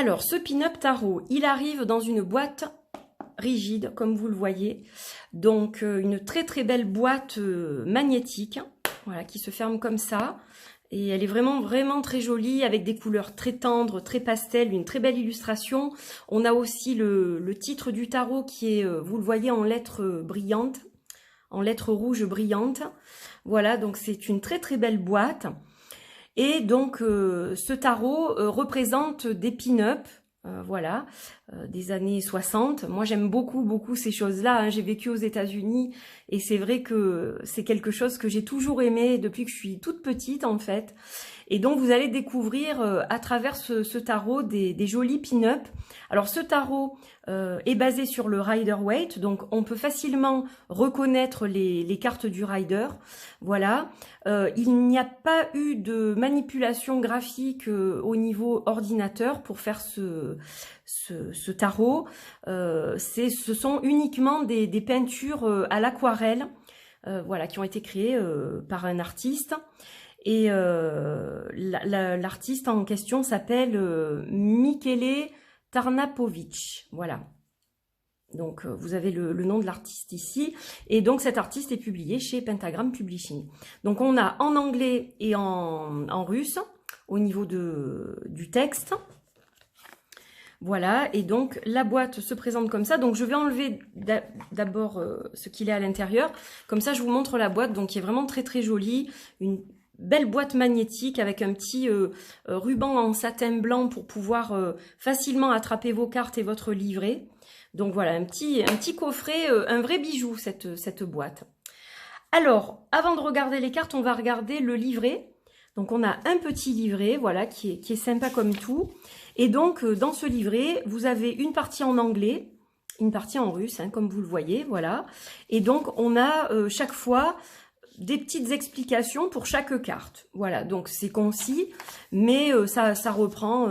Alors, ce pin-up tarot, il arrive dans une boîte rigide, comme vous le voyez. Donc, une très très belle boîte magnétique, voilà, qui se ferme comme ça. Et elle est vraiment, vraiment très jolie, avec des couleurs très tendres, très pastel, une très belle illustration. On a aussi le titre du tarot qui est, vous le voyez, en lettres brillantes, en lettres rouges brillantes. Voilà, donc c'est une très très belle boîte. Et donc, ce tarot représente des pin-up, voilà, des années 60. Moi, j'aime beaucoup, beaucoup ces choses-là, hein. J'ai vécu aux États-Unis et c'est vrai que c'est quelque chose que j'ai toujours aimé depuis que je suis toute petite, en fait. Et donc, vous allez découvrir à travers ce tarot des jolis pin-up. Alors, ce tarot est basé sur le Rider-Waite, donc on peut facilement reconnaître les cartes du Rider. Voilà. Il n'y a pas eu de manipulation graphique au niveau ordinateur pour faire ce tarot. Ce sont uniquement des peintures à l'aquarelle, voilà, qui ont été créées par un artiste. Et l'artiste en question s'appelle Michele Tarnapovic, voilà. Donc vous avez le nom de l'artiste ici, et donc cet artiste est publié chez Pentagram Publishing. Donc on a en anglais et en russe au niveau du texte. Voilà, et donc la boîte se présente comme ça. Donc je vais enlever d'abord ce qu'il est à l'intérieur, comme ça je vous montre la boîte, donc qui est vraiment très très jolie, une belle boîte magnétique avec un petit ruban en satin blanc pour pouvoir facilement attraper vos cartes et votre livret. Donc voilà, un petit coffret, un vrai bijou cette boîte. Alors, avant de regarder les cartes, on va regarder le livret. Donc on a un petit livret, voilà, qui est sympa comme tout. Et donc dans ce livret, vous avez une partie en anglais, une partie en russe, hein, comme vous le voyez, voilà. Et donc on a chaque fois des petites explications pour chaque carte. Voilà, donc c'est concis, mais ça reprend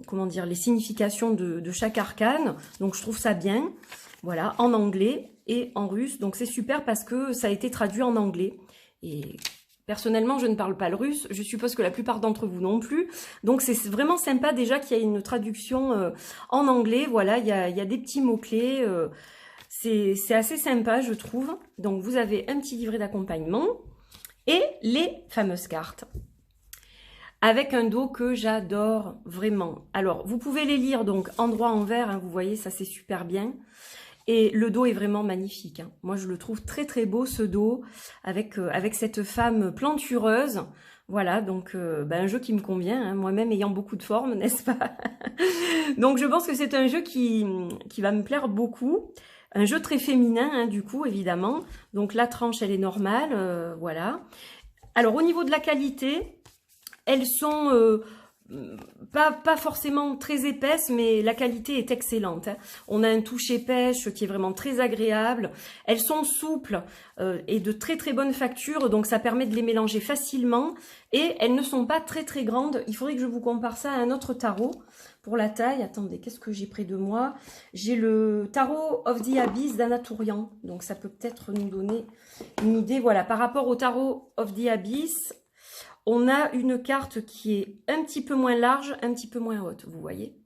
comment dire, les significations de chaque arcane. Donc je trouve ça bien, voilà, en anglais et en russe. Donc c'est super parce que ça a été traduit en anglais. Et personnellement, je ne parle pas le russe. Je suppose que la plupart d'entre vous non plus. Donc c'est vraiment sympa déjà qu'il y ait une traduction en anglais. Voilà, il y a des petits mots-clés. C'est assez sympa, je trouve. Donc, vous avez un petit livret d'accompagnement et les fameuses cartes. Avec un dos que j'adore vraiment. Alors, vous pouvez les lire donc endroit envers, hein, vous voyez, ça c'est super bien. Et le dos est vraiment magnifique, hein. Moi, je le trouve très très beau, ce dos, avec cette femme plantureuse. Voilà, donc un jeu qui me convient, hein, moi-même ayant beaucoup de forme, n'est-ce pas? Donc, je pense que c'est un jeu qui va me plaire beaucoup. Un jeu très féminin, hein, du coup, évidemment. Donc, la tranche, elle est normale, voilà. Alors, au niveau de la qualité, elles sont pas forcément très épaisses, mais la qualité est excellente, hein. On a un toucher pêche qui est vraiment très agréable. Elles sont souples et de très très bonne facture, donc ça permet de les mélanger facilement. Et elles ne sont pas très très grandes. Il faudrait que je vous compare ça à un autre tarot. Pour la taille, attendez, qu'est-ce que j'ai près de moi? J'ai le Tarot of the Abyss d'Anaturian. Donc ça peut peut-être nous donner une idée. Voilà, par rapport au Tarot of the Abyss, on a une carte qui est un petit peu moins large, un petit peu moins haute, vous voyez?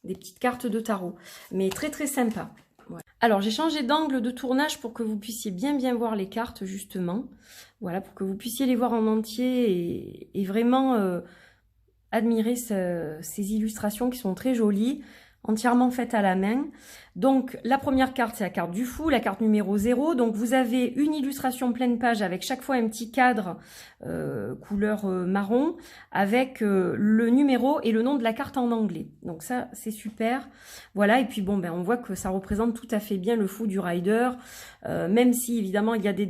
Des petites cartes de tarot, mais très très sympa. Voilà. Alors, j'ai changé d'angle de tournage pour que vous puissiez bien voir les cartes, justement. Voilà, pour que vous puissiez les voir en entier et vraiment admirer ces illustrations qui sont très jolies, entièrement faites à la main. Donc, la première carte, c'est la carte du fou, la carte numéro 0. Donc, vous avez une illustration pleine page avec chaque fois un petit cadre couleur marron avec le numéro et le nom de la carte en anglais. Donc, ça, c'est super. Voilà, et puis bon, on voit que ça représente tout à fait bien le fou du rider. Même si, évidemment, il y a des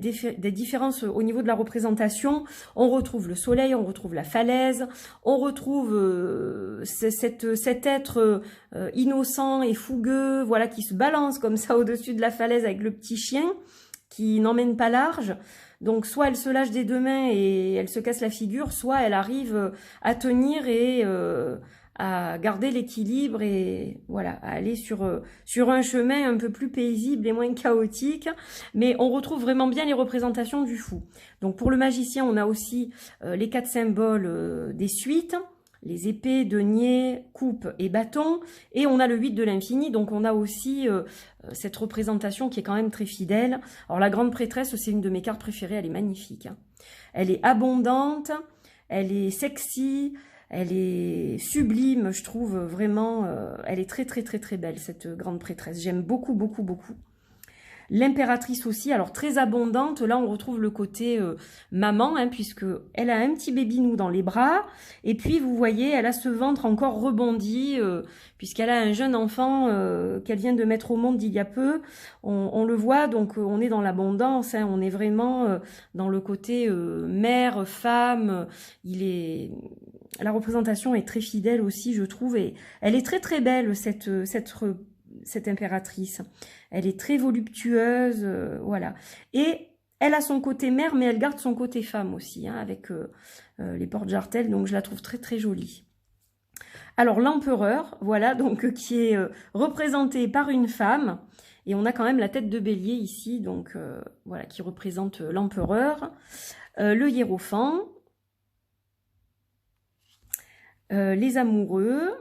différences au niveau de la représentation. On retrouve le soleil, on retrouve la falaise, on retrouve cet être innocent et fougueux, voilà, qui se balance comme ça au-dessus de la falaise avec le petit chien qui n'emmène pas large. Donc soit elle se lâche des deux mains et elle se casse la figure, soit elle arrive à tenir et à garder l'équilibre et voilà, à aller sur un chemin un peu plus paisible et moins chaotique. Mais on retrouve vraiment bien les représentations du fou. Donc pour le magicien, on a aussi les 4 symboles des suites. les épées, deniers, coupes et bâtons. Et on a le 8 de l'infini, donc on a aussi cette représentation qui est quand même très fidèle. Alors la grande prêtresse, c'est une de mes cartes préférées, elle est magnifique. Hein. Elle est abondante, elle est sexy, elle est sublime, je trouve vraiment. Elle est très très très très belle, cette grande prêtresse. J'aime beaucoup beaucoup beaucoup. L'impératrice aussi, alors très abondante, là on retrouve le côté maman, hein, puisque elle a un petit bébinou dans les bras, et puis vous voyez, elle a ce ventre encore rebondi, puisqu'elle a un jeune enfant qu'elle vient de mettre au monde il y a peu, on le voit, donc on est dans l'abondance, hein, on est vraiment dans le côté mère, femme, la représentation est très fidèle aussi, je trouve, et elle est très très belle, cette impératrice. Elle est très voluptueuse, voilà. Et elle a son côté mère, mais elle garde son côté femme aussi, hein, avec les porte-jartelles, donc je la trouve très très jolie. Alors l'empereur, voilà, donc qui est représenté par une femme, et on a quand même la tête de bélier ici, donc voilà, qui représente l'empereur, le hiérophant, les amoureux,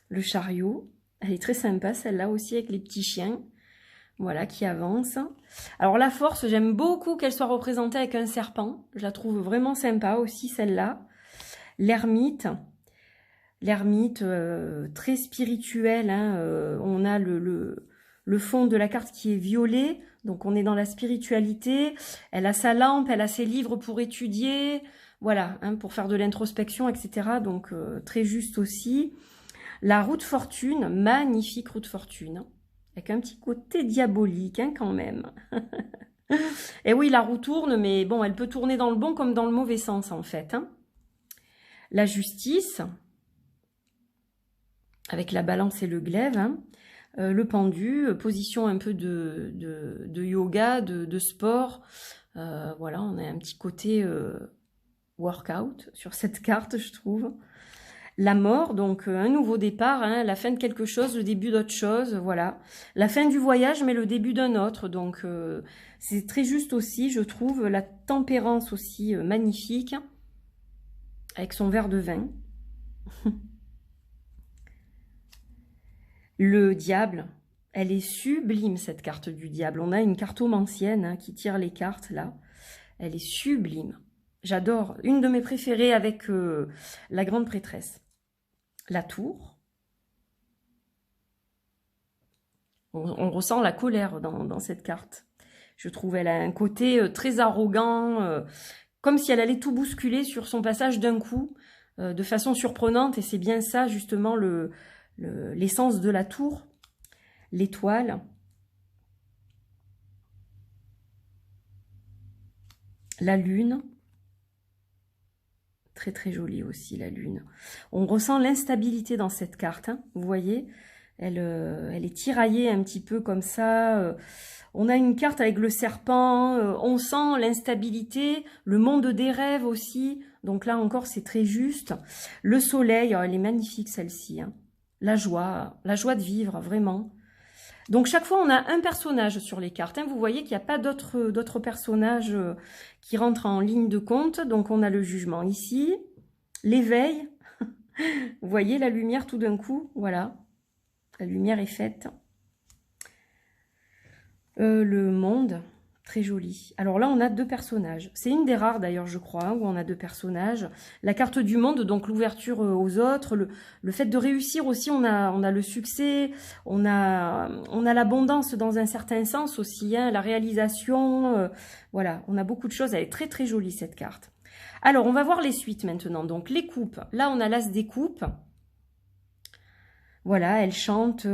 le chariot, elle est très sympa celle-là aussi avec les petits chiens, voilà, qui avancent. Alors la force, j'aime beaucoup qu'elle soit représentée avec un serpent, je la trouve vraiment sympa aussi celle-là. L'ermite, très spirituel, hein, on a le fond de la carte qui est violet, donc on est dans la spiritualité, elle a sa lampe, elle a ses livres pour étudier, voilà, hein, pour faire de l'introspection, etc. Donc très juste aussi. La roue de fortune, magnifique roue de fortune, avec un petit côté diabolique hein, quand même. Et oui, la roue tourne, mais bon, elle peut tourner dans le bon comme dans le mauvais sens en fait. Hein. La justice, avec la balance et le glaive. Hein. Le pendu, position un peu de yoga, de sport. Voilà, on a un petit côté workout sur cette carte, je trouve. La mort, donc un nouveau départ, hein, la fin de quelque chose, le début d'autre chose, voilà. La fin du voyage, mais le début d'un autre, donc c'est très juste aussi, je trouve. La tempérance aussi, magnifique, avec son verre de vin. Le diable, elle est sublime cette carte du diable. On a une cartomancienne hein, qui tire les cartes là. Elle est sublime. J'adore. Une de mes préférées avec la grande prêtresse. La tour. On ressent la colère dans cette carte. Je trouve elle a un côté très arrogant, comme si elle allait tout bousculer sur son passage d'un coup, de façon surprenante. Et c'est bien ça justement l'essence de la tour. L'étoile. La lune. Très très jolie aussi la lune. On ressent l'instabilité dans cette carte, hein, vous voyez, elle est tiraillée un petit peu comme ça. On a une carte avec le serpent, on sent l'instabilité, le monde des rêves aussi, donc là encore c'est très juste. Le soleil, oh, elle est magnifique celle-ci, hein. La joie de vivre, vraiment. Donc chaque fois on a un personnage sur les cartes, hein. Vous voyez qu'il n'y a pas d'autres personnages qui rentrent en ligne de compte. Donc on a le jugement ici, l'éveil, vous voyez la lumière tout d'un coup, voilà, la lumière est faite. Le monde, très joli. Alors là on a deux personnages, c'est une des rares d'ailleurs je crois, hein, où on a deux personnages. La carte du monde, donc l'ouverture aux autres, le fait de réussir aussi, on a le succès, on a l'abondance dans un certain sens aussi, hein, la réalisation, voilà, on a beaucoup de choses, elle est très très jolie cette carte. Alors on va voir les suites maintenant, donc les coupes, là on a l'as des coupes. Voilà, elle chante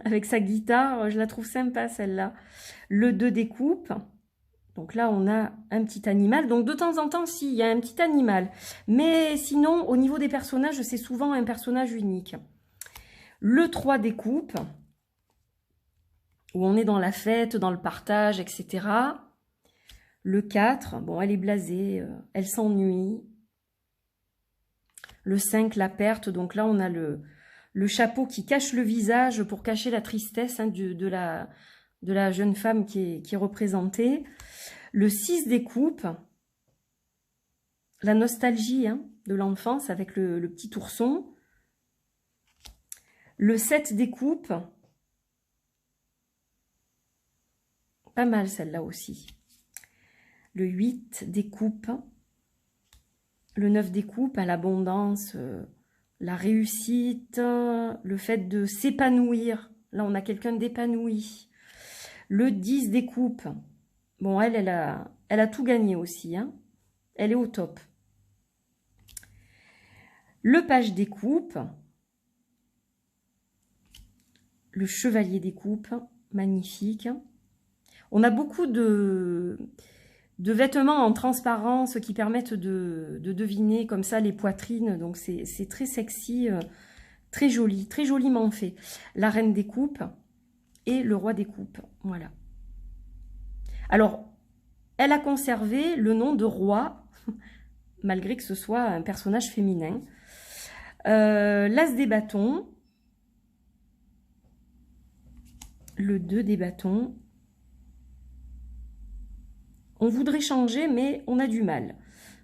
avec sa guitare, je la trouve sympa celle-là. Le 2 des coupes, donc là on a un petit animal, donc de temps en temps si, il y a un petit animal. Mais sinon, au niveau des personnages, c'est souvent un personnage unique. Le 3 des coupes, où on est dans la fête, dans le partage, etc. Le 4, bon elle est blasée, elle s'ennuie. Le 5, la perte, donc là on a le chapeau qui cache le visage pour cacher la tristesse hein, de la jeune femme qui est représentée. Le 6 des coupes, la nostalgie hein, de l'enfance avec le petit ourson. Le 7 des coupes, pas mal celle-là aussi. Le 8 des coupes, le 9 des coupes, à l'abondance, la réussite, le fait de s'épanouir. Là, on a quelqu'un d'épanoui. Le 10 des coupes, bon, elle a tout gagné aussi. Hein. Elle est au top. Le page des coupes, le chevalier des coupes, magnifique. On a beaucoup de vêtements en transparence qui permettent de deviner comme ça les poitrines. Donc c'est très sexy, très joli, très joliment fait. La reine des coupes et le roi des coupes. Voilà. Alors, elle a conservé le nom de roi, malgré que ce soit un personnage féminin. L'as des bâtons. Le 2 des bâtons. On voudrait changer, mais on a du mal.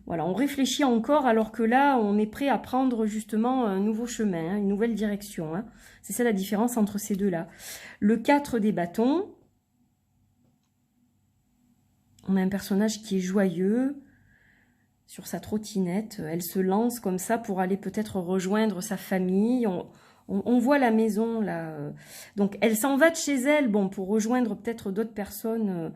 Voilà, on réfléchit encore, alors que là, on est prêt à prendre justement un nouveau chemin, hein, une nouvelle direction. Hein. C'est ça la différence entre ces deux-là. Le 4 des bâtons. On a un personnage qui est joyeux sur sa trottinette. Elle se lance comme ça pour aller peut-être rejoindre sa famille. On voit la maison là. Donc, elle s'en va de chez elle, bon, pour rejoindre peut-être d'autres personnes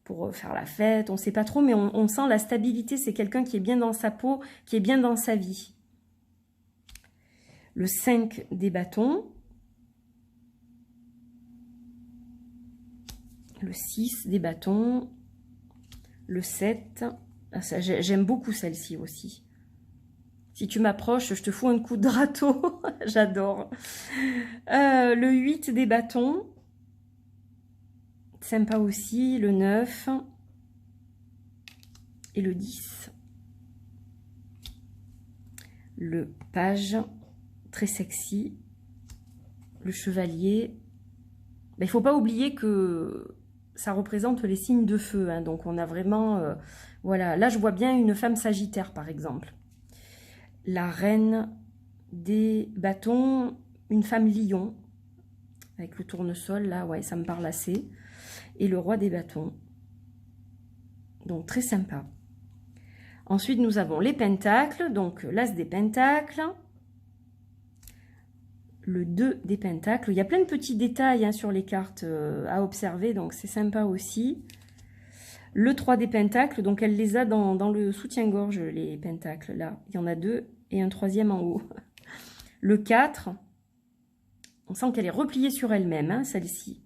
pour faire la fête, on ne sait pas trop, mais on sent la stabilité, c'est quelqu'un qui est bien dans sa peau, qui est bien dans sa vie. Le 5 des bâtons. Le 6 des bâtons. Le 7. Ah, j'aime beaucoup celle-ci aussi. Si tu m'approches, je te fous un coup de râteau. J'adore. Le 8 des bâtons. Sympa aussi, le 9 et le 10. Le page, très sexy. Le chevalier. Ben, il ne faut pas oublier que ça représente les signes de feu. Hein, donc on a vraiment... voilà, là je vois bien une femme sagittaire par exemple. La reine des bâtons, une femme lion. Avec le tournesol, là, ouais, ça me parle assez. Et le roi des bâtons. Donc, très sympa. Ensuite, nous avons les pentacles. Donc, l'as des pentacles. Le 2 des pentacles. Il y a plein de petits détails hein, sur les cartes à observer. Donc, c'est sympa aussi. Le 3 des pentacles. Donc, elle les a dans le soutien-gorge, les pentacles. Là, il y en a 2 et un troisième en haut. Le 4. On sent qu'elle est repliée sur elle-même, hein, celle-ci.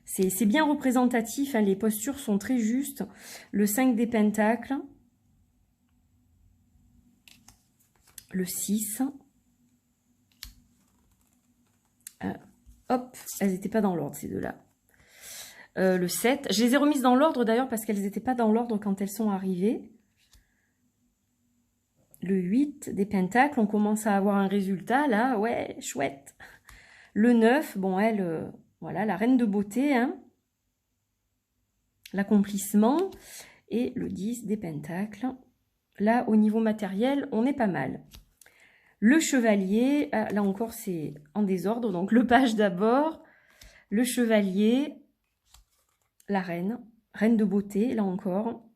C'est bien représentatif, hein, les postures sont très justes. Le 5 des pentacles. Le 6. Hop, elles n'étaient pas dans l'ordre, ces deux-là. Le 7. Je les ai remises dans l'ordre, d'ailleurs, parce qu'elles n'étaient pas dans l'ordre quand elles sont arrivées. Le 8 des pentacles, on commence à avoir un résultat, là. Ouais, chouette. Le 9, bon, elle... voilà, la reine de beauté, hein, l'accomplissement. Et le 10 des pentacles. Là, au niveau matériel, on est pas mal. Le chevalier, là encore, c'est en désordre. Donc, le page d'abord. Le chevalier. La reine. Reine de beauté, là encore.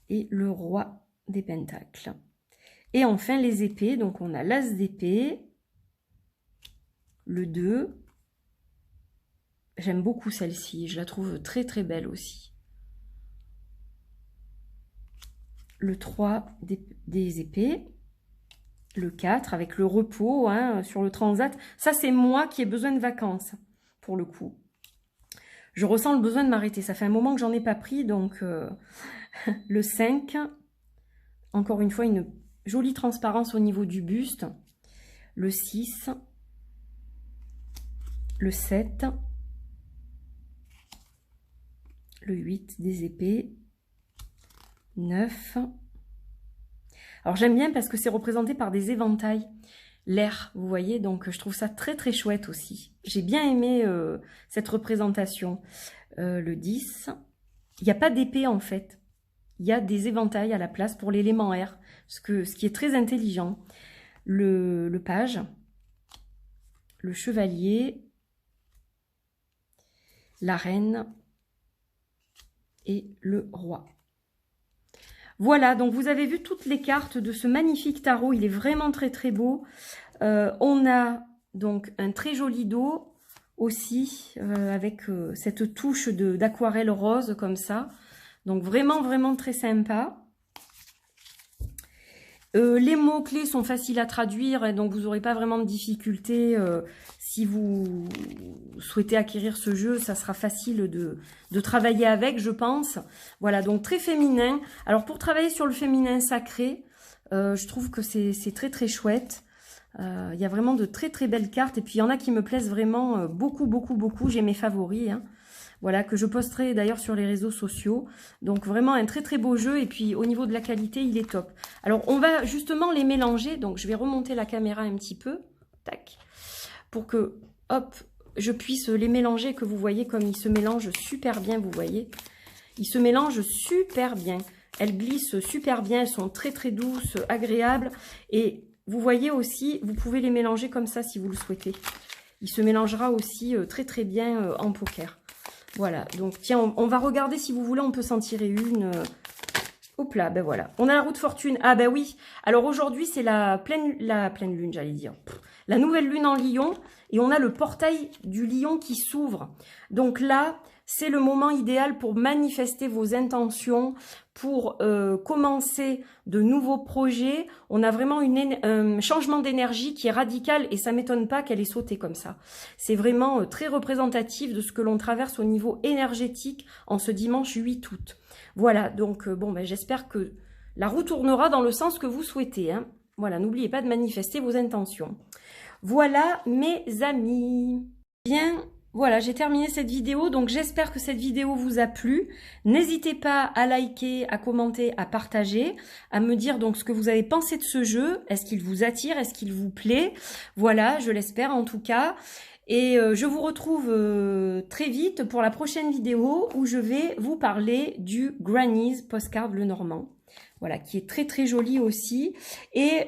Et le roi des pentacles. Et enfin, les épées. Donc, on a l'as d'épée. Le 2. J'aime beaucoup celle-ci, je la trouve très très belle aussi. Le 3 des épées. Le 4 avec le repos hein, sur le transat. Ça, c'est moi qui ai besoin de vacances, pour le coup. Je ressens le besoin de m'arrêter. Ça fait un moment que j'en ai pas pris, donc le 5. Encore une fois, une jolie transparence au niveau du buste. Le 6. Le 7. Le 8 des épées, 9. Alors j'aime bien parce que c'est représenté par des éventails, l'air, vous voyez, donc je trouve ça très très chouette aussi. J'ai bien aimé cette représentation. Le 10, il n'y a pas d'épée en fait. Il y a des éventails à la place pour l'élément air, ce qui est très intelligent. Le page, le chevalier, la reine et le roi. Voilà, donc vous avez vu toutes les cartes de ce magnifique tarot. Il est vraiment très très beau. On a donc un très joli dos aussi, avec cette touche d'aquarelle rose comme ça. Donc vraiment, vraiment très sympa. Les mots-clés sont faciles à traduire, et donc vous n'aurez pas vraiment de difficulté. Si vous souhaitez acquérir ce jeu, ça sera facile de travailler avec, je pense. Voilà, donc très féminin. Alors pour travailler sur le féminin sacré, je trouve que c'est très très chouette. Il y a vraiment de très très belles cartes, et puis il y en a qui me plaisent vraiment beaucoup, beaucoup, beaucoup. J'ai mes favoris, hein. Voilà, que je posterai d'ailleurs sur les réseaux sociaux. Donc vraiment un très très beau jeu, et puis au niveau de la qualité, il est top. Alors on va justement les mélanger, donc je vais remonter la caméra un petit peu, tac, pour que, hop, je puisse les mélanger, que vous voyez comme ils se mélangent super bien, vous voyez. Ils se mélangent super bien, elles glissent super bien, elles sont très très douces, agréables, et vous voyez aussi, vous pouvez les mélanger comme ça si vous le souhaitez. Il se mélangera aussi très très bien en poker. Voilà, donc tiens, on va regarder si vous voulez, on peut s'en tirer une. Hop là, ben voilà. On a la roue de fortune. Ah ben oui, alors aujourd'hui c'est la pleine lune, j'allais dire. La nouvelle lune en Lion, et on a le portail du Lion qui s'ouvre. Donc là, c'est le moment idéal pour manifester vos intentions, pour commencer de nouveaux projets. On a vraiment un changement d'énergie qui est radical, et ça ne m'étonne pas qu'elle ait sauté comme ça. C'est vraiment très représentatif de ce que l'on traverse au niveau énergétique en ce dimanche 8 août. Voilà, donc bon, ben, j'espère que la roue tournera dans le sens que vous souhaitez, hein. Voilà, n'oubliez pas de manifester vos intentions. Voilà mes amis. Bien, voilà, j'ai terminé cette vidéo, donc j'espère que cette vidéo vous a plu. N'hésitez pas à liker, à commenter, à partager, à me dire donc ce que vous avez pensé de ce jeu. Est-ce qu'il vous attire? Est-ce qu'il vous plaît? Voilà, je l'espère en tout cas. Et je vous retrouve très vite pour la prochaine vidéo où je vais vous parler du Granny's Postcard Le Normand. Voilà, qui est très très joli aussi, et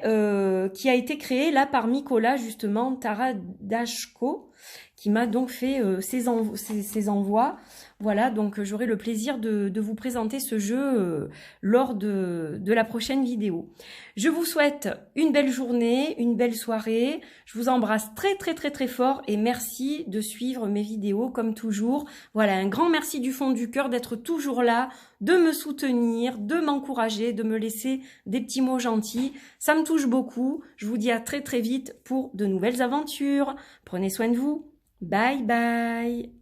qui a été créé là par Nicolas justement Taradashko, qui m'a donc fait ses envois. Voilà, donc j'aurai le plaisir de vous présenter ce jeu lors de la prochaine vidéo. Je vous souhaite une belle journée, une belle soirée. Je vous embrasse très très très très fort, et merci de suivre mes vidéos comme toujours. Voilà, un grand merci du fond du cœur d'être toujours là, de me soutenir, de m'encourager, de me laisser des petits mots gentils. Ça me touche beaucoup. Je vous dis à très très vite pour de nouvelles aventures. Prenez soin de vous. Bye bye.